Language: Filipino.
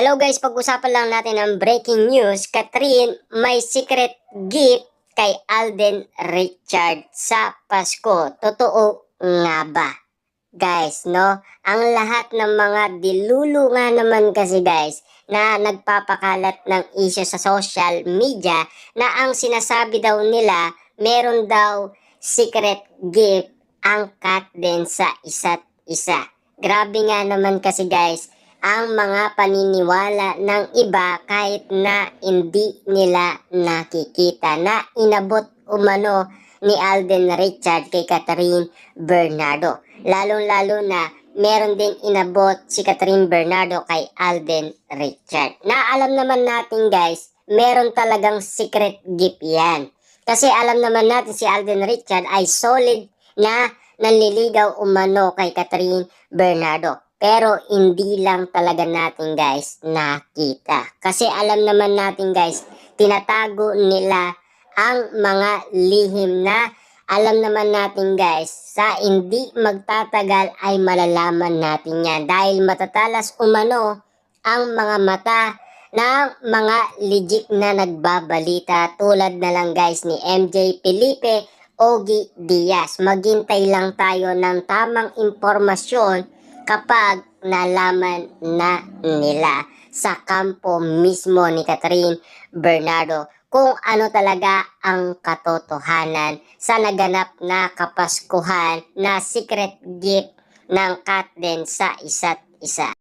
Hello guys, pag-usapan lang natin ang breaking news. Catherine may secret gift kay Alden Richard sa Pasko. Totoo nga ba? Guys, no? Ang lahat ng mga dilulo nga naman kasi guys na nagpapakalat ng issue sa social media na ang sinasabi daw nila meron daw secret gift ang cat din sa isa't isa. Grabe nga naman kasi guys ang mga paniniwala ng iba kahit na hindi nila nakikita na inabot umano ni Alden Richard kay Catherine Bernardo. Lalong-lalo na meron din inabot si Catherine Bernardo kay Alden Richard. Na alam naman natin guys, meron talagang secret gift yan. Kasi alam naman natin si Alden Richard ay solid na nanliligaw umano kay Catherine Bernardo. Pero hindi lang talaga natin guys nakita. Kasi alam naman natin guys, tinatago nila ang mga lihim na alam naman natin guys, sa hindi magtatagal ay malalaman natin yan. Dahil matatalas umano ang mga mata ng mga legit na nagbabalita tulad na lang guys ni MJ Felipe, Ogie Diaz. Maghintay lang tayo ng tamang impormasyon kapag nalaman na nila sa kampo mismo ni Catherine Bernardo kung ano talaga ang katotohanan sa naganap na kapaskuhan na secret gift ng cat din sa isa't isa.